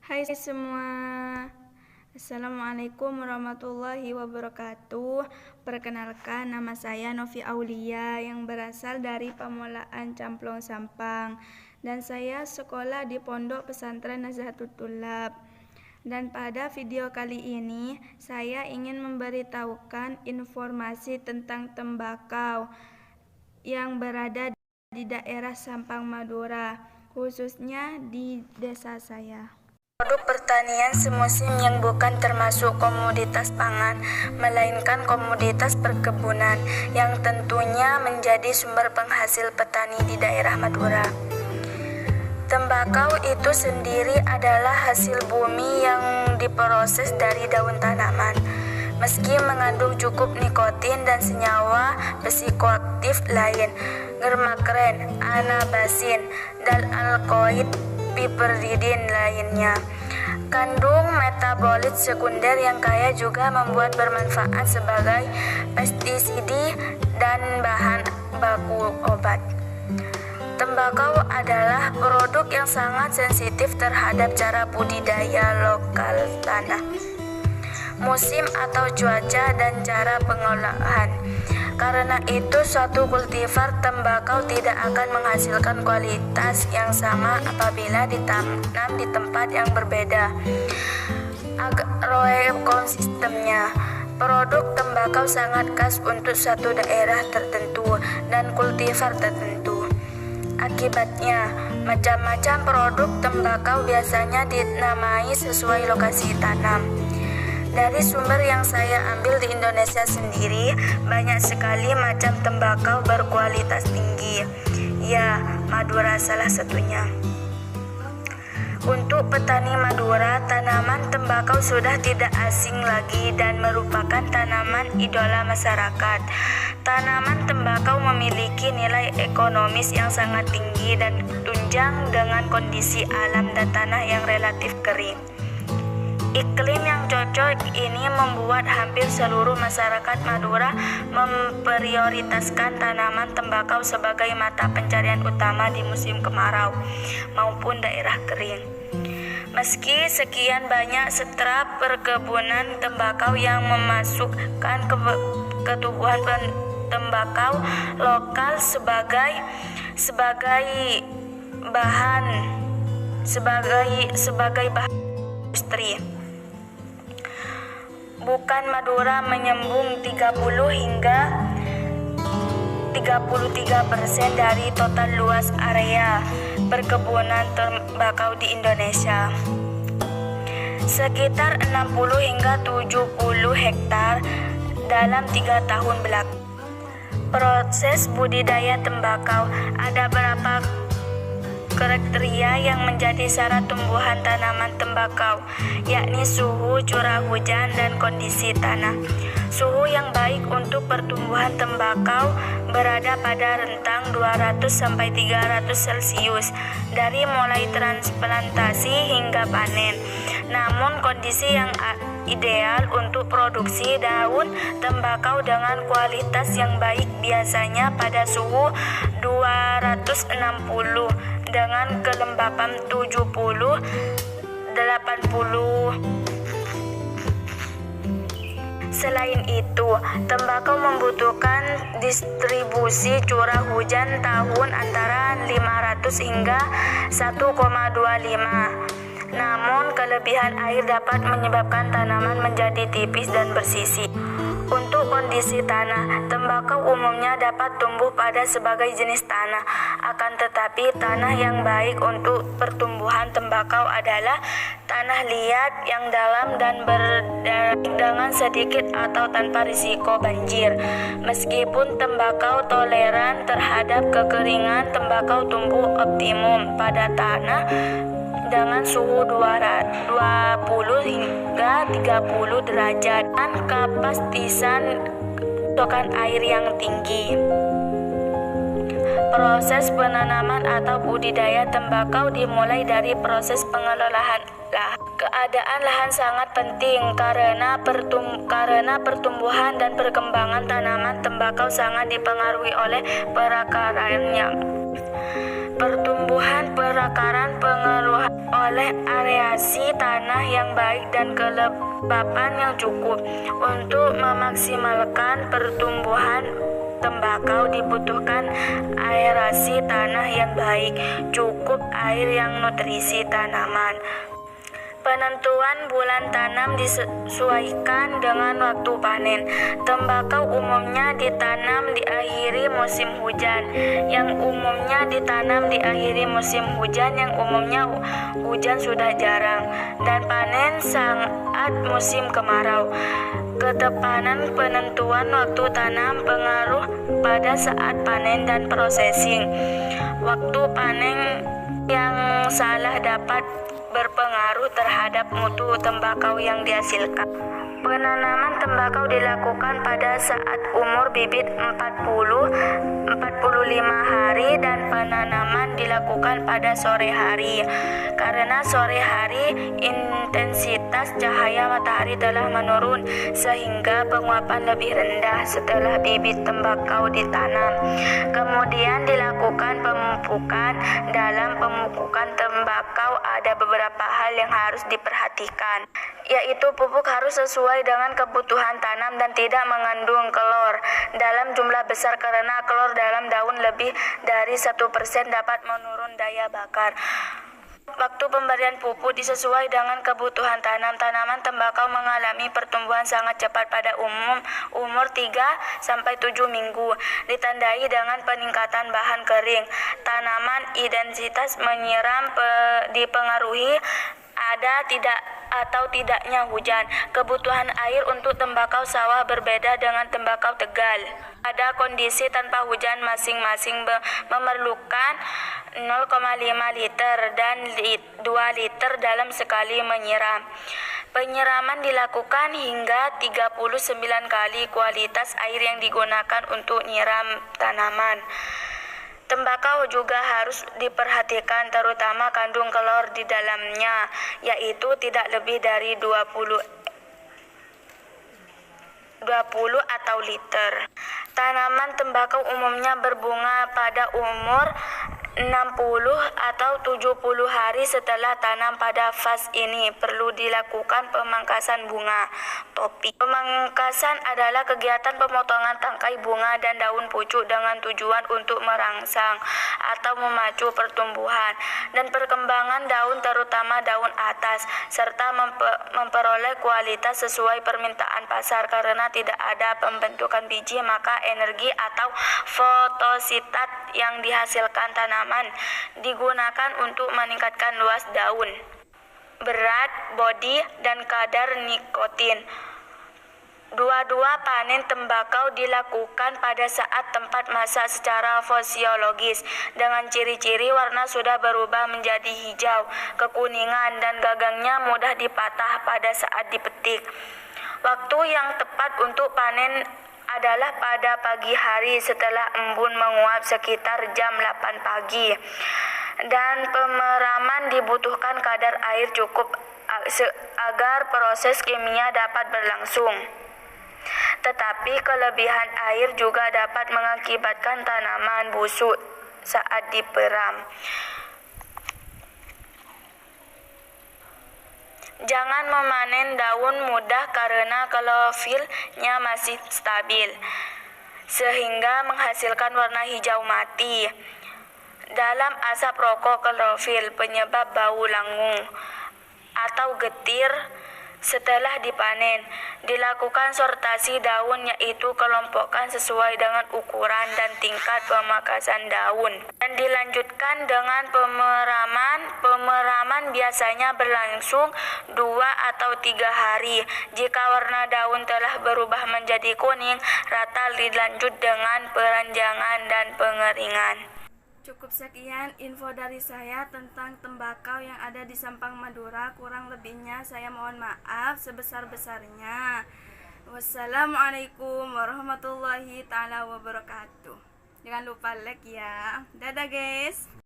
Hai semua, Assalamualaikum warahmatullahi wabarakatuh. Perkenalkan, nama saya Novi Aulia yang berasal dari Pamulaan Camplong Sampang, dan saya sekolah di Pondok Pesantren Nazahatul Thulab. Dan pada video kali ini saya ingin memberitahukan informasi tentang tembakau yang berada di daerah Sampang Madura, khususnya di desa saya. Produk pertanian semusim yang bukan termasuk komoditas pangan, melainkan komoditas perkebunan yang tentunya menjadi sumber penghasil petani di daerah Madura. Tembakau itu sendiri adalah hasil bumi yang diproses dari daun tanaman. Meski mengandung cukup nikotin dan senyawa psikoaktif lain, germakren, anabasin, dan alkoid piperidin lainnya. Kandung metabolit sekunder yang kaya juga membuat bermanfaat sebagai pestisida dan bahan baku obat. Tembakau adalah produk yang sangat sensitif terhadap cara budidaya lokal tanah, musim atau cuaca, dan cara pengolahan. Karena itu, suatu kultivar tembakau tidak akan menghasilkan kualitas yang sama apabila ditanam di tempat yang berbeda. Agroekosistemnya, produk tembakau sangat khas untuk suatu daerah tertentu dan kultivar tertentu. Akibatnya, macam-macam produk tembakau biasanya dinamai sesuai lokasi tanam. Dari sumber yang saya ambil di Indonesia sendiri, banyak sekali macam tembakau berkualitas tinggi. Ya, Madura salah satunya. Untuk petani Madura, tanaman tembakau sudah tidak asing lagi dan merupakan tanaman idola masyarakat. Tanaman tembakau memiliki nilai ekonomis yang sangat tinggi dan tunjang dengan kondisi alam dan tanah yang relatif kering. Iklim yang cocok ini membuat hampir seluruh masyarakat Madura memprioritaskan tanaman tembakau sebagai mata pencarian utama di musim kemarau maupun daerah kering. Meski sekian banyak sentra perkebunan tembakau yang memasukkan ketumbuhan tembakau lokal sebagai bahan industri. Bukan Madura menyumbang 30 hingga 33% dari total luas area perkebunan tembakau di Indonesia. Sekitar 60 hingga 70 hektar dalam 3 tahun belakang. Proses budidaya tembakau, ada beberapa kriteria yang menjadi syarat tumbuhan tanaman tembakau, yakni suhu, curah hujan, dan kondisi tanah. Suhu yang baik untuk pertumbuhan tembakau berada pada rentang 200-300 Celcius dari mulai transplantasi hingga panen. Namun kondisi yang ideal untuk produksi daun tembakau dengan kualitas yang baik biasanya pada suhu 260 dengan kelembapan 70-80. Selain itu, tembakau membutuhkan distribusi curah hujan tahun antara 500 hingga 1,25. Namun, kelebihan air dapat menyebabkan tanaman menjadi tipis dan bersisi. Untuk kondisi tanah, tembakau umumnya dapat tumbuh pada sebagai jenis tanah. Akan tetapi, tanah yang baik untuk pertumbuhan tembakau adalah tanah liat yang dalam dan berdarah dengan sedikit atau tanpa risiko banjir. Meskipun tembakau toleran terhadap kekeringan, tembakau tumbuh optimum pada tanah dengan suhu 20 hingga 30 derajat dan kapasitas pasokan air yang tinggi. Proses penanaman atau budidaya tembakau dimulai dari proses pengelolaan lahan. Keadaan lahan sangat penting karena pertumbuhan dan perkembangan tanaman tembakau sangat dipengaruhi oleh perakarannya. Pertumbuhan perakaran pengaruh oleh areasi tanah yang baik dan kelembapan yang cukup. Untuk memaksimalkan pertumbuhan tembakau dibutuhkan aerasi tanah yang baik, cukup air yang nutrisi tanaman. Penentuan bulan tanam disesuaikan dengan waktu panen. Tembakau umumnya ditanam di akhir musim hujan, yang umumnya ditanam di akhir musim hujan, yang umumnya hujan sudah jarang, dan panen saat musim kemarau. Ketepanan penentuan waktu tanam pengaruh pada saat panen dan processing. Waktu panen yang salah dapat berpengaruh terhadap mutu tembakau yang dihasilkan. Penanaman tembakau dilakukan pada saat umur bibit 40-45 hari dan penanaman dilakukan pada sore hari. Karena sore hari intensitas cahaya matahari telah menurun sehingga penguapan lebih rendah setelah bibit tembakau ditanam. Kemudian dilakukan pemupukan. Dalam pemupukan tembakau ada beberapa hal yang harus diperhatikan, yaitu pupuk harus sesuai dengan kebutuhan tanam dan tidak mengandung klor dalam jumlah besar karena klor dalam daun lebih dari 1% dapat menurun daya bakar. Waktu pemberian pupuk disesuai dengan kebutuhan tanam. Tanaman tembakau mengalami pertumbuhan sangat cepat pada umur 3-7 minggu, ditandai dengan peningkatan bahan kering. Tanaman intensitas menyiram dipengaruhi ada tidaknya hujan. Kebutuhan air untuk tembakau sawah berbeda dengan tembakau tegal. Pada kondisi tanpa hujan masing-masing memerlukan 0,5 liter dan 2 liter dalam sekali menyiram. Penyiraman dilakukan hingga 39 kali kualitas air yang digunakan untuk nyiram tanaman. Tembakau juga harus diperhatikan terutama kandung klor di dalamnya, yaitu tidak lebih dari 20 atau liter. Tanaman tembakau umumnya berbunga pada umur 60 atau 70 hari setelah tanam. Pada fase ini perlu dilakukan pemangkasan bunga topi. Pemangkasan adalah kegiatan pemotongan tangkai bunga dan daun pucuk dengan tujuan untuk merangsang atau memacu pertumbuhan dan perkembangan daun terutama daun atas, serta memperoleh kualitas sesuai permintaan pasar. Karena tidak ada pembentukan biji, maka energi atau fotositat yang dihasilkan tanaman digunakan untuk meningkatkan luas daun, berat bodi, dan kadar nikotin. Dua-dua panen tembakau dilakukan pada saat tempat masak secara fisiologis dengan ciri-ciri warna sudah berubah menjadi hijau, kekuningan, dan gagangnya mudah dipatah pada saat dipetik. Waktu yang tepat untuk panen adalah pada pagi hari setelah embun menguap sekitar jam 8 pagi. Dan pemeraman dibutuhkan kadar air cukup agar proses kimia dapat berlangsung. Tetapi kelebihan air juga dapat mengakibatkan tanaman busuk saat diperam. Jangan memanen daun muda karena klorofilnya masih stabil, sehingga menghasilkan warna hijau mati. Dalam asap rokok klorofil penyebab bau langung atau getir. Setelah dipanen, dilakukan sortasi daun, yaitu kelompokkan sesuai dengan ukuran dan tingkat pemangkasan daun, dan dilanjutkan dengan pemeraman. Pemeraman biasanya berlangsung 2 atau 3 hari. Jika warna daun telah berubah menjadi kuning rata, dilanjut dengan peranjangan dan pengeringan. Cukup sekian info dari saya tentang tembakau yang ada di Sampang Madura. Kurang lebihnya saya mohon maaf sebesar-besarnya. Wassalamualaikum warahmatullahi ta'ala wabarakatuh. Jangan lupa like ya. Dadah guys.